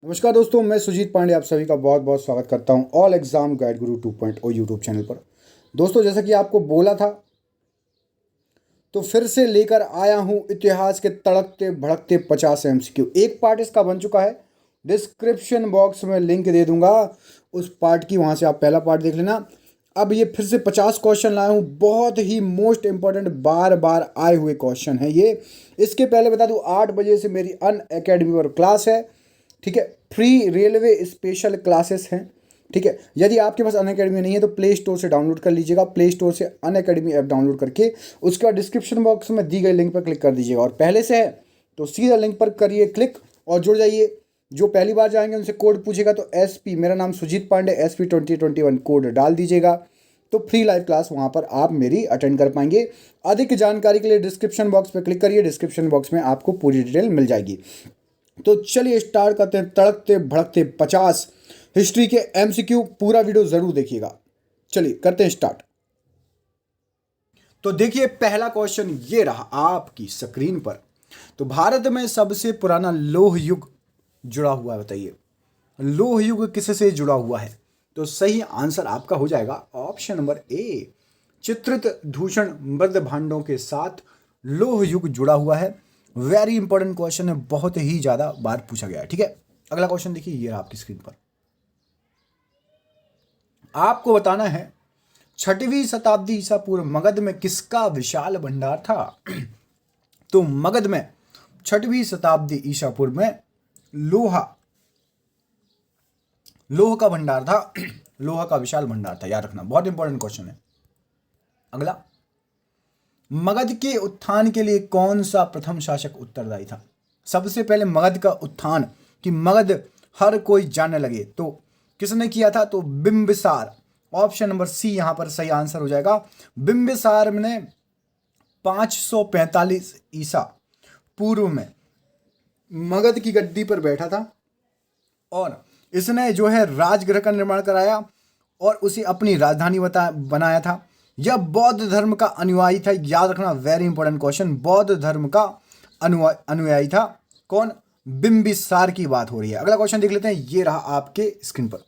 नमस्कार दोस्तों, मैं सुजीत पांडे आप सभी का बहुत बहुत स्वागत करता हूं ऑल एग्जाम गाइड गुरु 2.0 यूट्यूब चैनल पर। दोस्तों, जैसा कि आपको बोला था तो फिर से लेकर आया हूं इतिहास के तड़कते भड़कते 50 एमसीक्यू। एक पार्ट इसका बन चुका है, डिस्क्रिप्शन बॉक्स में लिंक दे दूंगा उस पार्ट की, वहां से आप पहला पार्ट देख लेना। अब ये फिर से 50 क्वेश्चन लाया हूँ, बहुत ही मोस्ट इंपॉर्टेंट बार बार आए हुए क्वेश्चन है ये। इसके पहले बता दूं 8 बजे से मेरी अन अकेडमी पर क्लास है, ठीक है। फ्री रेलवे स्पेशल क्लासेस हैं, ठीक है। यदि आपके पास अन अकेडमी नहीं है तो प्ले स्टोर से डाउनलोड कर लीजिएगा। प्ले स्टोर से अन अकेडमी ऐप डाउनलोड करके उसके बाद डिस्क्रिप्शन बॉक्स में दी गई लिंक पर क्लिक कर दीजिएगा। और पहले से है तो सीधा लिंक पर करिए क्लिक और जुड़ जाइए। जो पहली बार जाएंगे उनसे कोड पूछेगा तो SP, मेरा नाम सुजीत पांडे, SP 2021 कोड डाल दीजिएगा तो फ्री लाइव क्लास वहाँ पर आप मेरी अटेंड कर पाएंगे। अधिक जानकारी के लिए डिस्क्रिप्शन बॉक्स पर क्लिक करिए, डिस्क्रिप्शन बॉक्स में आपको पूरी डिटेल मिल जाएगी। तो चलिए स्टार्ट करते हैं तड़कते भड़कते 50 हिस्ट्री के MCQ। पूरा वीडियो जरूर देखिएगा। चलिए करते हैं स्टार्ट। तो देखिए पहला क्वेश्चन ये रहा आपकी स्क्रीन पर। तो भारत में सबसे पुराना लौह युग जुड़ा हुआ है, बताइए लौह युग किससे जुड़ा हुआ है? तो सही आंसर आपका हो जाएगा ऑप्शन नंबर A, चित्रित दूषण मृद भांडों के साथ लौह युग जुड़ा हुआ है। वेरी इंपॉर्टेंट क्वेश्चन है, बहुत ही ज्यादा बार पूछा गया है, ठीक है। अगला क्वेश्चन देखिए, ये रहा आपकी स्क्रीन पर। आपको बताना है 6वीं शताब्दी ईसा पूर्व मगध में किसका विशाल भंडार था? तो मगध में 6वीं शताब्दी ईसा पूर्व में लोह का भंडार था। लोहा का विशाल भंडार था, याद रखना, बहुत इंपॉर्टेंट क्वेश्चन है। अगला, मगध के उत्थान के लिए कौन सा प्रथम शासक उत्तरदायी था? सबसे पहले मगध का उत्थान, कि मगध हर कोई जानने लगे, तो किसने किया था? तो बिंबिसार। ऑप्शन नंबर C यहां पर सही आंसर हो जाएगा। बिंबिसार ने 545 ईसा पूर्व में मगध की गद्दी पर बैठा था और इसने जो है राजगृह का निर्माण कराया और उसे अपनी राजधानी बनाया था। यह बौद्ध धर्म का अनुयायी था, याद रखना, वेरी इंपॉर्टेंट क्वेश्चन। बौद्ध धर्म का अनुयायी था कौन? बिंबिसार की बात हो रही है। अगला क्वेश्चन देख लेते हैं, ये रहा आपके स्क्रीन पर।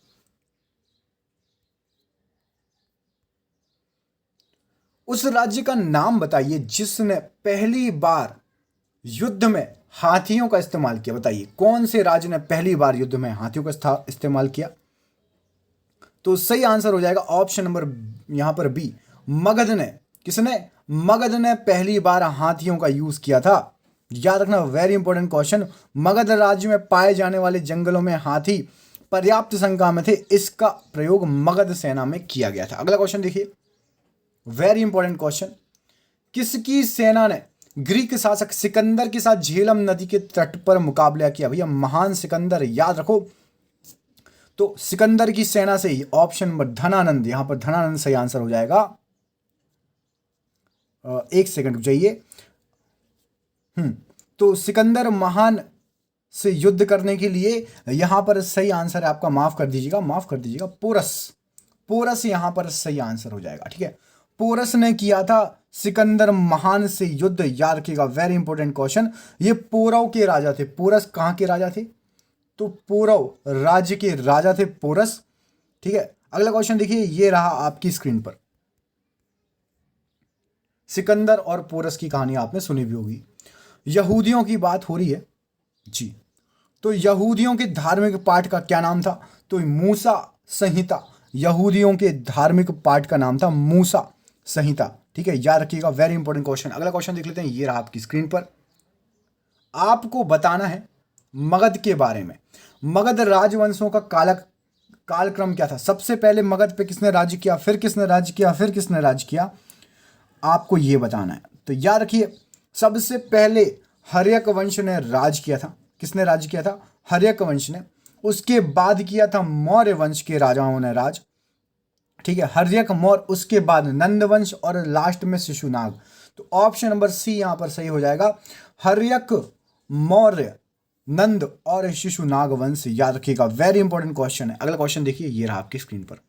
उस राज्य का नाम बताइए जिसने पहली बार युद्ध में हाथियों का इस्तेमाल किया। बताइए कौन से राज्य ने पहली बार युद्ध में हाथियों का इस्तेमाल किया? तो सही आंसर हो जाएगा ऑप्शन नंबर यहां पर B, मगध ने। किसने? मगध ने पहली बार हाथियों का यूज किया था, याद रखना, वेरी इंपॉर्टेंट क्वेश्चन। मगध राज्य में पाए जाने वाले जंगलों में हाथी पर्याप्त संख्या में थे, इसका प्रयोग मगध सेना में किया गया था। अगला क्वेश्चन देखिए, वेरी इंपॉर्टेंट क्वेश्चन। किसकी सेना ने ग्रीक शासक सिकंदर के साथ झेलम नदी के तट पर मुकाबला किया? भैया महान सिकंदर, याद रखो। तो सिकंदर की सेना से ही ऑप्शन नंबर धनानंद, यहां पर धनानंद सही आंसर हो जाएगा। एक सेकंड रुक जाइए। तो सिकंदर महान से युद्ध करने के लिए यहां पर सही आंसर है आपका, माफ कर दीजिएगा, पोरस यहां पर सही आंसर हो जाएगा, ठीक है। पोरस ने किया था सिकंदर महान से युद्ध, याद रखिएगा, वेरी इंपॉर्टेंट क्वेश्चन। ये पौरव के राजा थे। पोरस कहां के राजा थे? तो पौरव राज्य के राजा थे पोरस, ठीक है। अगला क्वेश्चन देखिए, ये रहा आपकी स्क्रीन पर। सिकंदर और पोरस की कहानी आपने सुनी भी होगी। यहूदियों की बात हो रही है जी। तो यहूदियों के धार्मिक पाठ का क्या नाम था? तो मूसा संहिता। यहूदियों के धार्मिक पाठ का नाम था मूसा संहिता, ठीक है, याद रखिएगा, वेरी इंपॉर्टेंट क्वेश्चन। अगला क्वेश्चन देख लेते हैं, ये रहा आपकी स्क्रीन पर। आपको बताना है मगध के बारे में। मगध राजवंशों का कालक्रम क्या था? सबसे पहले मगध पे किसने राज्य किया, फिर किसने राज्य किया, फिर किसने राज्य किया, आपको यह बताना है। तो याद रखिए, सबसे पहले हर्यक वंश ने राज किया था। किसने राज्य किया था? हर्यक वंश ने। उसके बाद किया था मौर्य वंश के राजाओं ने राज, ठीक है, हर्यक, मौर्य, उसके बाद नंद वंश और लास्ट में शिशुनाग। तो ऑप्शन नंबर C यहां पर सही हो जाएगा। हर्यक, मौर्य, नंद और शिशुनाग वंश, याद रखिएगा, वेरी इंपॉर्टेंट क्वेश्चन है। अगला क्वेश्चन देखिए, ये रहा आपकी स्क्रीन पर।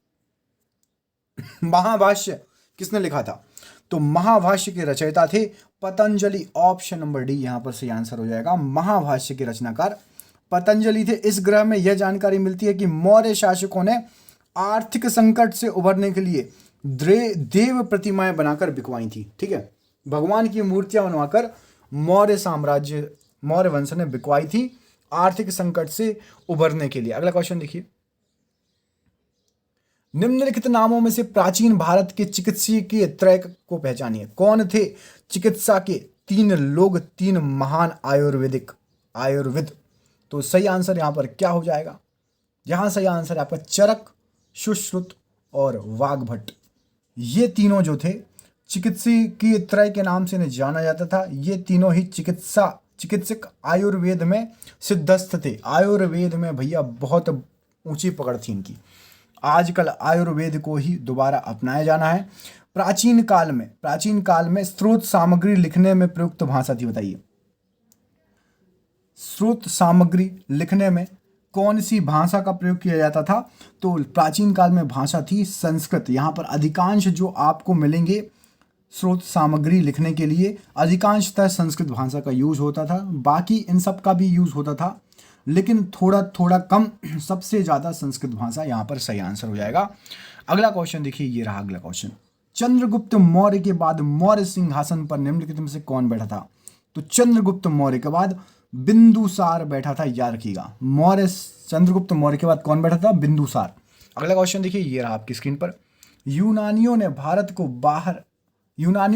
महाभाष्य किसने लिखा था? तो महाभाष्य के रचयिता थे पतंजलि। ऑप्शन नंबर D यहां पर सही आंसर हो जाएगा। महाभाष्य के रचनाकार पतंजलि थे। इस ग्रह में यह जानकारी मिलती है कि मौर्य शासकों ने आर्थिक संकट से उभरने के लिए देव प्रतिमाएं बनाकर बिकवाई थी। ठीक है, भगवान की मूर्तियां बनवाकर मौर्य वंश ने बिकवाई थी आर्थिक संकट से उभरने के लिए। अगला क्वेश्चन देखिए, निम्नलिखित नामों में से प्राचीन भारत के चिकित्सकीय त्रय को पहचानिए। कौन थे चिकित्सा के तीन लोग, तीन महान आयुर्वेद? तो सही आंसर यहां पर क्या हो जाएगा? यहां सही आंसर है आपका चरक, सुश्रुत और वाग्भट। ये तीनों जो थे चिकित्सकीय त्रय के नाम से इन्हें जाना जाता था। ये तीनों ही चिकित्सक आयुर्वेद में सिद्धस्थ थे। आयुर्वेद में भैया बहुत ऊंची पकड़ थी इनकी। आजकल आयुर्वेद को ही दोबारा अपनाया जाना है। प्राचीन काल में स्रोत सामग्री लिखने में प्रयुक्त भाषा थी, बताइए। स्रोत सामग्री लिखने में कौन सी भाषा का प्रयोग किया जाता था? तो प्राचीन काल में भाषा थी संस्कृत। यहाँ पर अधिकांश जो आपको मिलेंगे स्रोत सामग्री लिखने के लिए अधिकांशतः संस्कृत भाषा का यूज होता था। बाकी इन सब का भी यूज होता था, लेकिन थोड़ा कम। सबसे ज़्यादा संस्कृत भाषा यहाँ पर सही आंसर हो जाएगा। अगला क्वेश्चन देखिए, ये रहा अगला क्वेश्चन। चंद्रगुप्त मौर्य के बाद मौर्य सिंहासन पर निम्नलिखित में से कौन बैठा था? तो चंद्रगुप्त मौर्य के बाद बिंदुसार बैठा था, याद रखिएगा। चंद्रगुप्त मौर्य के बाद कौन बैठा था? बिंदुसार। अगला क्वेश्चन देखिए, ये रहा आपकी स्क्रीन पर। यूनानियों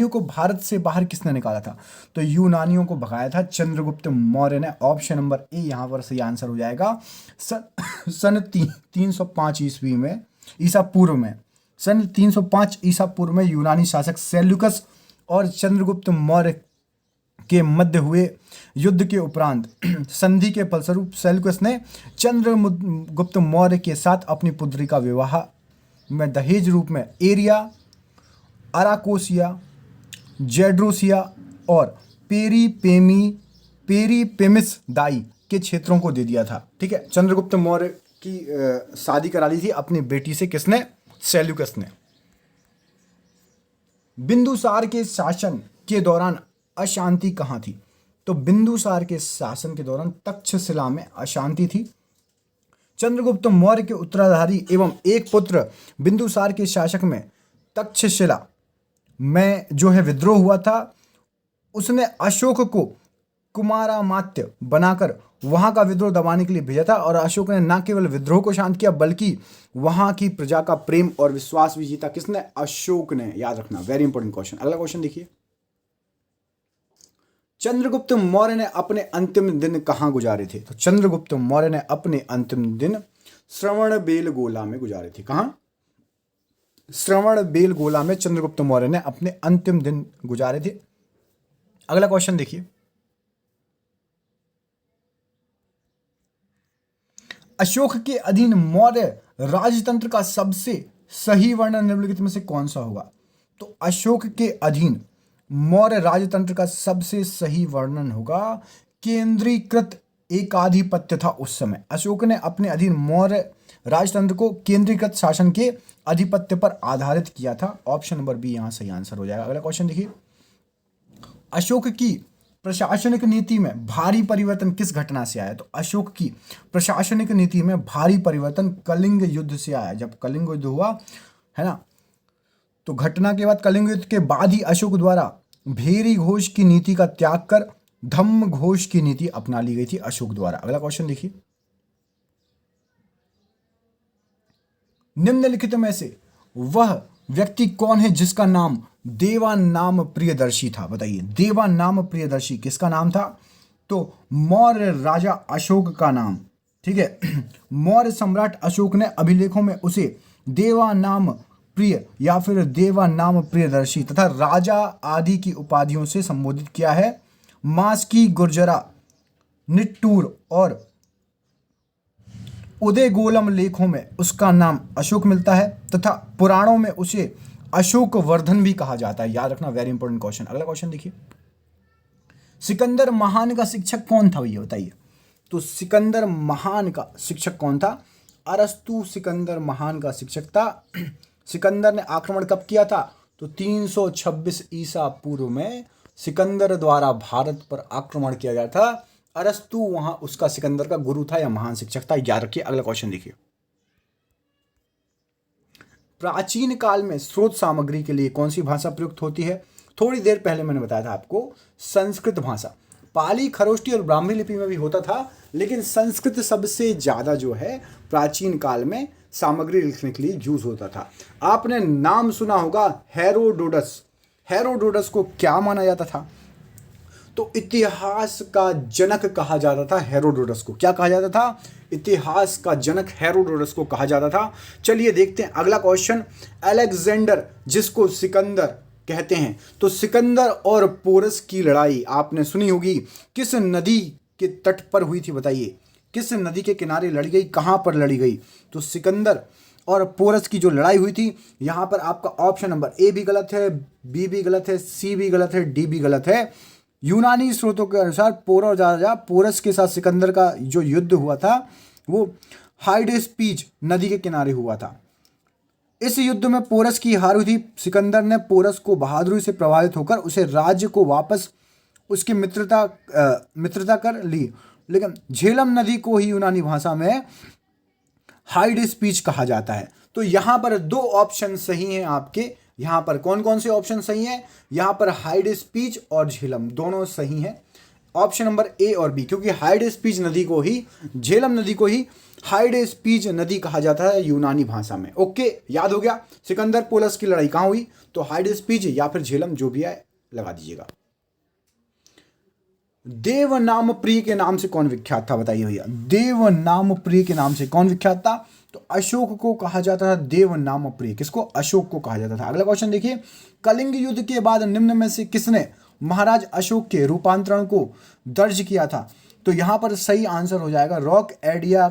को भारत से बाहर किसने निकाला था? तो यूनानियों को भगाया था चंद्रगुप्त मौर्य ने। ऑप्शन नंबर ए यहाँ पर सही आंसर हो जाएगा। सन 305 ईस्वी में, ईसा पूर्व में, सन 305 ईसा पूर्व में यूनानी शासक सेल्यूकस और चंद्रगुप्त मौर्य के मध्य हुए युद्ध के उपरांत संधि के फलस्वरूप सेल्यूकस ने चंद्रगुप्त मौर्य के साथ अपनी पुत्री का विवाह में दहेज रूप में एरिया, अराकोसिया, जेड्रोसिया और पेरीपेमिस दाई के क्षेत्रों को दे दिया था। ठीक है, चंद्रगुप्त मौर्य की शादी करा ली थी अपनी बेटी से, किसने? सेल्यूकस ने। बिंदुसार के शासन के दौरान अशांति कहाँ थी? तो बिंदुसार के शासन के दौरान तक्षशिला में अशांति थी। चंद्रगुप्त मौर्य के उत्तराधारी एवं एक पुत्र बिंदुसार के शासक में तक्षशिला में जो है विद्रोह हुआ था। उसने अशोक को कुमारामात्य बनाकर वहां का विद्रोह दबाने के लिए भेजा था, और अशोक ने न केवल विद्रोह को शांत किया बल्कि वहां की प्रजा का प्रेम और विश्वास भी जीता। किसने? अशोक ने। याद रखना, वेरी इंपॉर्टेंट क्वेश्चन। अगला क्वेश्चन देखिए, चंद्रगुप्त मौर्य ने अपने अंतिम दिन कहां गुजारे थे? तो चंद्रगुप्त मौर्य ने अपने अंतिम दिन श्रवणबेलगोला में गुजारे थे। कहां? श्रवणबेलगोला में चंद्रगुप्त मौर्य ने अपने अंतिम दिन गुजारे थे। अगला क्वेश्चन देखिए, अशोक के अधीन मौर्य राजतंत्र का सबसे सही वर्णन निम्नलिखित में से कौन सा होगा? तो अशोक के अधीन मौर्य राजतंत्र का सबसे सही वर्णन होगा केंद्रीकृत एकाधिपत्य था। उस समय अशोक ने अपने अधीन मौर्य राजतंत्र को केंद्रीकृत शासन के आधिपत्य पर आधारित किया था। ऑप्शन नंबर बी यहां सही आंसर हो जाएगा। अगला क्वेश्चन देखिए, अशोक की प्रशासनिक नीति में भारी परिवर्तन किस घटना से आया? तो अशोक की प्रशासनिक नीति में भारी परिवर्तन कलिंग युद्ध से आया। जब कलिंग युद्ध हुआ है ना, तो घटना के बाद, कलिंग युद्ध के बाद ही अशोक द्वारा भेरी घोष की नीति का त्याग कर धम्म घोष की नीति अपना ली गई थी अशोक द्वारा। अगला क्वेश्चन देखिए, निम्नलिखित में से वह व्यक्ति कौन है जिसका नाम देवानाम प्रियदर्शी था? बताइए, देवानाम प्रियदर्शी किसका नाम था? तो मौर्य राजा अशोक का नाम। ठीक है, मौर्य सम्राट अशोक ने अभिलेखों में उसे देवानाम प्रिय या फिर देवानाम प्रियदर्शी तथा राजा आदि की उपाधियों से संबोधित किया है। मास्की, गुर्जरा, निट्टूर और उदयगोलम लेखों में उसका नाम अशोक मिलता है तथा पुराणों में उसे अशोक वर्धन भी कहा जाता है। याद रखना, वेरी इंपॉर्टेंट क्वेश्चन। अगला क्वेश्चन देखिए, सिकंदर महान का शिक्षक कौन था? ये बताइए। तो सिकंदर महान का शिक्षक कौन था? अरस्तु सिकंदर महान का शिक्षक था। सिकंदर ने आक्रमण कब किया था? तो 326 ईसा पूर्व में सिकंदर द्वारा भारत पर आक्रमण किया गया था। अरस्तु वहां उसका सिकंदर का गुरु था या महान शिक्षक था, याद रखिए। अगला क्वेश्चन देखिए, प्राचीन काल में स्रोत सामग्री के लिए कौन सी भाषा प्रयुक्त होती है? थोड़ी देर पहले मैंने बताया था आपको, संस्कृत भाषा। पाली, खरोष्टी और ब्राह्मी लिपि में भी होता था, लेकिन संस्कृत सबसे ज्यादा जो है प्राचीन काल में सामग्री लिखने के लिए यूज होता था। आपने नाम सुना होगा हेरोडोटस। हेरोडोटस को क्या माना जाता था? तो इतिहास का जनक कहा जाता था हेरोडोटस को। क्या कहा जाता था? इतिहास का जनक हेरोडोटस को कहा जाता था। चलिए देखते हैं अगला क्वेश्चन। अलेक्जेंडर, जिसको सिकंदर कहते हैं, तो सिकंदर और पोरस की लड़ाई आपने सुनी होगी, किस नदी के तट पर हुई थी? बताइए, किस नदी के किनारे लड़ी गई, कहां पर लड़ी गई? तो सिकंदर और पोरस की जो लड़ाई हुई थी, यहां पर आपका ऑप्शन नंबर ए भी गलत है, बी भी गलत है, सी भी गलत है, डी भी गलत है। यूनानी स्रोतों के अनुसार पोरस के साथ सिकंदर का जो युद्ध हुआ था वो हाइडेस्पीज नदी के किनारे हुआ था। इस युद्ध में पोरस की हार हुई थी। सिकंदर ने पोरस को बहादुरी से प्रभावित होकर उसे राज्य को वापस उसकी मित्रता कर ली, लेकिन झेलम नदी को ही यूनानी भाषा में हाइडेस्पीज कहा जाता है। तो यहां पर दो ऑप्शन सही हैं आपके। यहां पर कौन कौन से ऑप्शन सही हैं? यहां पर हाइडेस्पीज और झेलम दोनों सही हैं, ऑप्शन नंबर ए और बी, क्योंकि हाइडेस्पीज नदी को ही, झेलम नदी को ही हाइडेस्पीज नदी कहा जाता है यूनानी भाषा में। ओके, याद हो गया। सिकंदर पोरस की लड़ाई कहां हुई? तो हाइडेस्पीज या फिर झेलम, जो भी है लगा दीजिएगा। देवनामप्रिय के नाम से कौन विख्यात था? बताइए भैया, देवनामप्रिय के नाम से कौन विख्यात था? तो अशोक को कहा जाता था देवनामप्रिय। किसको? अशोक को कहा जाता था। अगला क्वेश्चन देखिए, कलिंग युद्ध के बाद निम्न में से किसने महाराज अशोक के रूपांतरण को दर्ज किया था? तो यहां पर सही आंसर हो जाएगा रॉक एडिया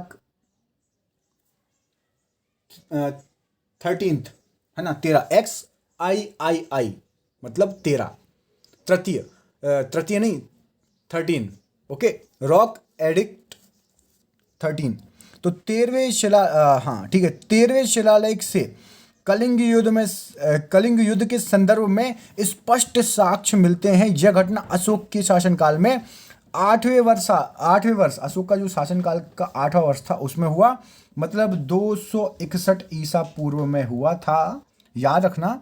13, है ना, 13, XIII मतलब 13, तृतीय नहीं, 13। Okay, rock edict 13। तो 13वें शिलालेख से कलिंग युद्ध के संदर्भ में स्पष्ट साक्ष्य मिलते हैं। यह घटना अशोक के शासनकाल में 8वें वर्ष, अशोक का जो शासनकाल का 8वां वर्ष था उसमें हुआ, मतलब 261 ईसा पूर्व में हुआ था। याद रखना,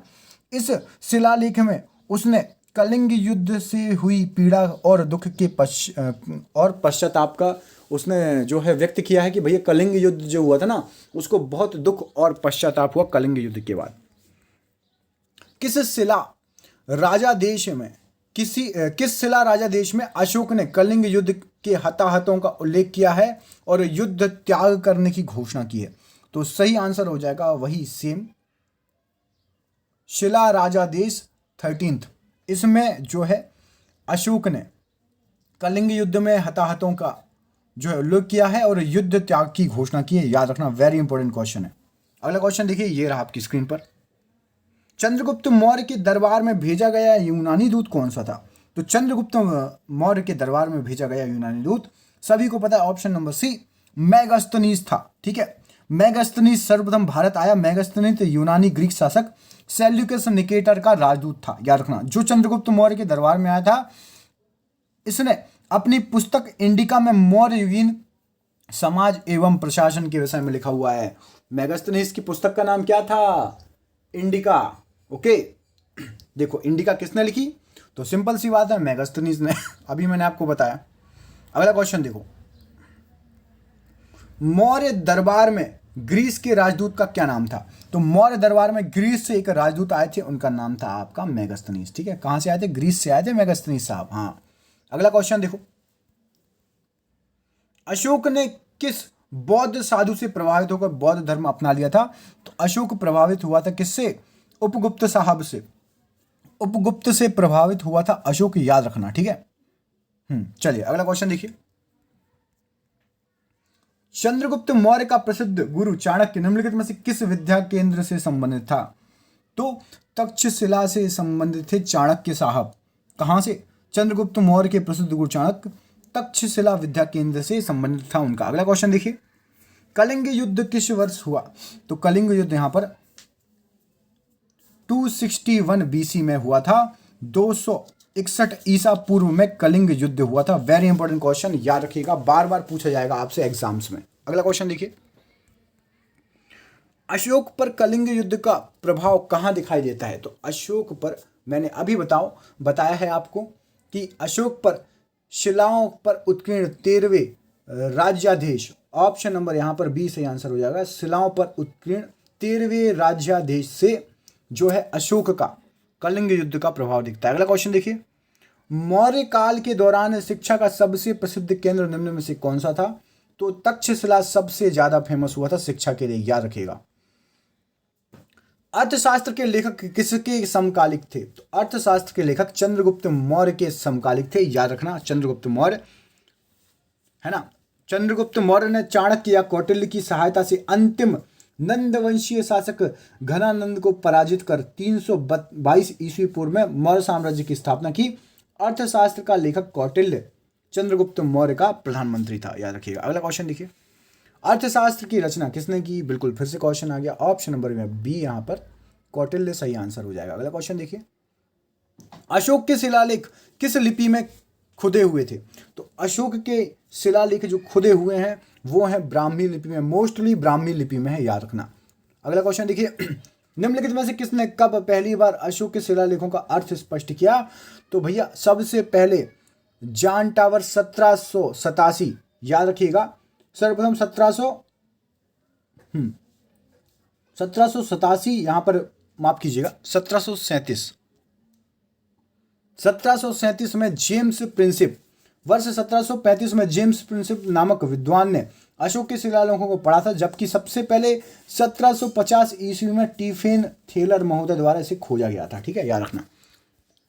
इस शिलालेख में उसने कलिंग युद्ध से हुई पीड़ा और दुख के पश्चाताप का उसने जो है व्यक्त किया है कि भैया कलिंग युद्ध जो हुआ था ना, उसको बहुत दुख और पश्चाताप हुआ कलिंग युद्ध के बाद। किस शिला राजा देश में अशोक ने कलिंग युद्ध के हताहतों का उल्लेख किया है और युद्ध त्याग करने की घोषणा की है? तो सही आंसर हो जाएगा वही सेम, शिला राजा देश 13। इसमें जो है अशोक ने कलिंग युद्ध में हताहतों का जो है उल्लेख किया है और युद्ध त्याग की घोषणा की है। याद रखना, वेरी इंपॉर्टेंट क्वेश्चन है। अगला क्वेश्चन देखिए, ये रहा आपकी स्क्रीन पर। चंद्रगुप्त मौर्य के दरबार में भेजा गया यूनानी दूत कौन सा था? तो चंद्रगुप्त मौर्य के दरबार में भेजा गया यूनानी दूत सभी को पता है, ऑप्शन नंबर सी, मेगास्थनीज था। ठीक है, मेगास्थनीज सर्वप्रथम भारत आया। मेगास्थनीज यूनानी ग्रीक शासक सेल्यूकस निकेटर का राजदूत था। याद रखना, जो चंद्रगुप्त मौर्य के दरबार में आया था, इसने अपनी पुस्तक इंडिका में मौर्यवीन समाज एवं प्रशासन के विषय में लिखा हुआ है। मेगास्थनीज की पुस्तक का नाम क्या था? इंडिका। ओके, देखो इंडिका किसने लिखी? तो सिंपल सी बात है, मेगास्थनीज ने। अभी मैंने आपको बताया। अगला क्वेश्चन देखो, मौर्य दरबार में ग्रीस के राजदूत का क्या नाम था? तो मौर्य दरबार में ग्रीस से एक राजदूत आए थे, उनका नाम था आपका मेगास्थनीज। ठीक है, कहां से आए थे? ग्रीस से आए थे मेगास्थनीज साहब। हाँ, अगला क्वेश्चन देखो, अशोक ने किस बौद्ध साधु से प्रभावित होकर बौद्ध धर्म अपना लिया था? तो अशोक प्रभावित हुआ था किससे? उपगुप्त साहब से। उपगुप्त से प्रभावित हुआ था अशोक, याद रखना। ठीक है, चलिए अगला क्वेश्चन देखिए, चंद्रगुप्त मौर्य का प्रसिद्ध गुरु चाणक्य निम्नलिखित में से किस विद्या केंद्र से संबंधित था? तो तक्षशिला से संबंधित थे चाणक्य साहब। कहां से? चंद्रगुप्त मौर्य के प्रसिद्ध गुरु चाणक्य तक्षशिला विद्या केंद्र से संबंधित था उनका। अगला क्वेश्चन देखिए, कलिंग युद्ध किस वर्ष हुआ? तो कलिंग युद्ध यहां पर 261 BC में हुआ था। 200 61 ईसा पूर्व में कलिंग युद्ध हुआ था। वेरी इंपॉर्टेंट क्वेश्चन, याद रखिएगा, बार बार पूछा जाएगा आपसे एग्जाम्स में। अगला क्वेश्चन देखिए, अशोक पर कलिंग युद्ध का प्रभाव कहाँ दिखाई देता है? तो अशोक पर मैंने अभी बताया है आपको कि अशोक पर शिलाओं पर उत्कीर्ण 13वें राज्याधीश, ऑप्शन नंबर यहाँ पर बी सही आंसर हो जाएगा। शिलाओं पर उत्कीर्ण 13वें राज्याधीश से जो है अशोक का कलिंग युद्ध का प्रभाव दिखता है। अगला क्वेश्चन देखिए, मौर्य काल के दौरान शिक्षा का सबसे प्रसिद्ध केंद्र निम्न में से कौन सा था? तो तक्षशिला सबसे ज्यादा फेमस हुआ था शिक्षा के लिए, याद रखिएगा। अर्थशास्त्र के लेखक किसके समकालिक थे? तो अर्थशास्त्र के लेखक चंद्रगुप्त मौर्य के समकालिक थे, याद रखना, चंद्रगुप्त मौर्य है ना। चंद्रगुप्त मौर्य ने चाणक्य या कौटिल्य की सहायता से अंतिम नंदवंशीय शासक घनानंद को पराजित कर 322 ईस्वी पूर्व में मौर्य साम्राज्य की स्थापना की। अर्थशास्त्र का लेखक कौटिल्य चंद्रगुप्त मौर्य का प्रधानमंत्री था, याद रखिएगा। अगला क्वेश्चन देखिए, अर्थशास्त्र की रचना किसने की? बिल्कुल फिर से क्वेश्चन आ गया, ऑप्शन नंबर में बी यहाँ पर कौटिल्य सही आंसर हो जाएगा। अगला क्वेश्चन देखिए, अशोक के शिलालेख किस लिपि में खुदे हुए थे? तो अशोक के शिलालेख जो खुदे हुए हैं वो है ब्राह्मी लिपि में, मोस्टली ब्राह्मी लिपि में है, याद रखना। अगला क्वेश्चन देखिए, निम्नलिखित में से किसने कब पहली बार अशोक के शिलालेखों का अर्थ स्पष्ट किया? तो भैया सबसे पहले जॉन टावर 1787, याद रखिएगा, सर्वप्रथम 1787 यहां पर माफ कीजिएगा 1737 में जेम्स प्रिंसिप, वर्ष 1735 में जेम्स प्रिंसिप नामक विद्वान ने अशोक के शिलालेखों को पढ़ा था, जबकि सबसे पहले 1750 ईस्वी में टिफिन थेलर महोदय द्वारा इसे खोजा गया था, ठीक है, याद रखना।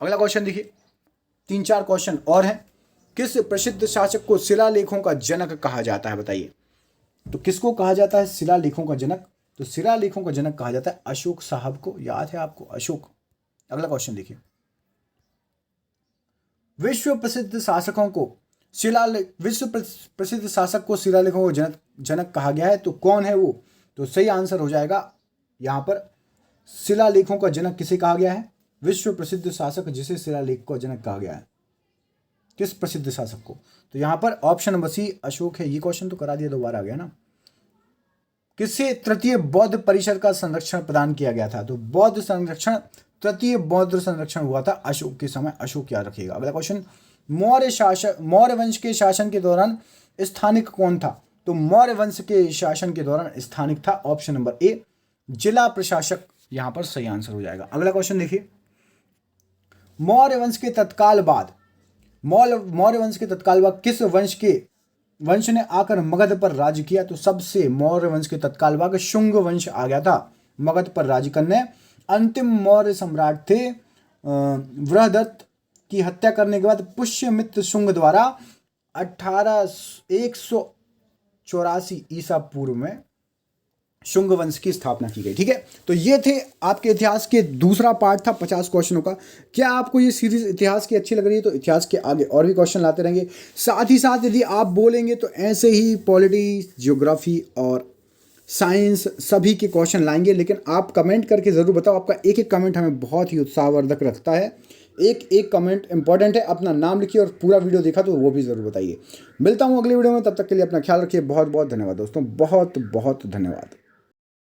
अगला क्वेश्चन देखिए, 3-4 क्वेश्चन और हैं। किस प्रसिद्ध शासक को शिलालेखों का जनक कहा जाता है? बताइए। तो किसको कहा जाता है शिलालेखों का जनक? तो शिलालेखों का जनक कहा जाता है अशोक साहब को, याद है आपको, अशोक। अगला क्वेश्चन देखिए, विश्व प्रसिद्ध शासक को शिलालेखों को जनक कहा गया है, तो कौन है वो? तो सही आंसर हो जाएगा यहां पर, शिलालेखों का जनक किसे कहा गया है? विश्व प्रसिद्ध शासक जिसे शिलालेख का जनक कहा गया है, किस प्रसिद्ध शासक को? तो यहां पर ऑप्शन नंबर सी अशोक है। ये क्वेश्चन तो करा दिया, दोबारा आ गया ना। किसे तृतीय बौद्ध परिषद का संरक्षण प्रदान किया गया था? तो तृतीय बौद्ध संरक्षण हुआ था अशोक के समय, अशोक, याद रखिएगा। अगला क्वेश्चन, मौर्य वंश के शासन के दौरान स्थानिक कौन था? तो मौर्य वंश के शासन के दौरान स्थानिक था, ऑप्शन नंबर ए जिला प्रशासक, यहां पर सही आंसर हो जाएगा। अगला क्वेश्चन देखिए, मौर्य वंश के तत्काल बाद किस वंश ने आकर मगध पर राज्य किया? तो सबसे मौर्य वंश के तत्काल बाद शुंग वंश आ गया था मगध पर राज्य करने। अंतिम मौर्य सम्राट थे वृहदत्त की हत्या करने के बाद पुष्यमित्र शुंग द्वारा 184 ईसा पूर्व में शुंग वंश की स्थापना की गई, ठीक है। तो ये थे आपके इतिहास के दूसरा पार्ट था 50 क्वेश्चनों का। क्या आपको ये सीरीज इतिहास की अच्छी लग रही है? तो इतिहास के आगे और भी क्वेश्चन लाते रहेंगे। साथ ही साथ यदि आप बोलेंगे तो ऐसे ही पॉलिटी, ज्योग्राफी और साइंस सभी के क्वेश्चन लाएंगे, लेकिन आप कमेंट करके ज़रूर बताओ। आपका एक एक कमेंट हमें बहुत ही उत्साहवर्धक रखता है, एक एक कमेंट इंपॉर्टेंट है। अपना नाम लिखिए और पूरा वीडियो देखा तो वो भी ज़रूर बताइए। मिलता हूँ अगले वीडियो में, तब तक के लिए अपना ख्याल रखिए। बहुत बहुत धन्यवाद दोस्तों, बहुत बहुत धन्यवाद।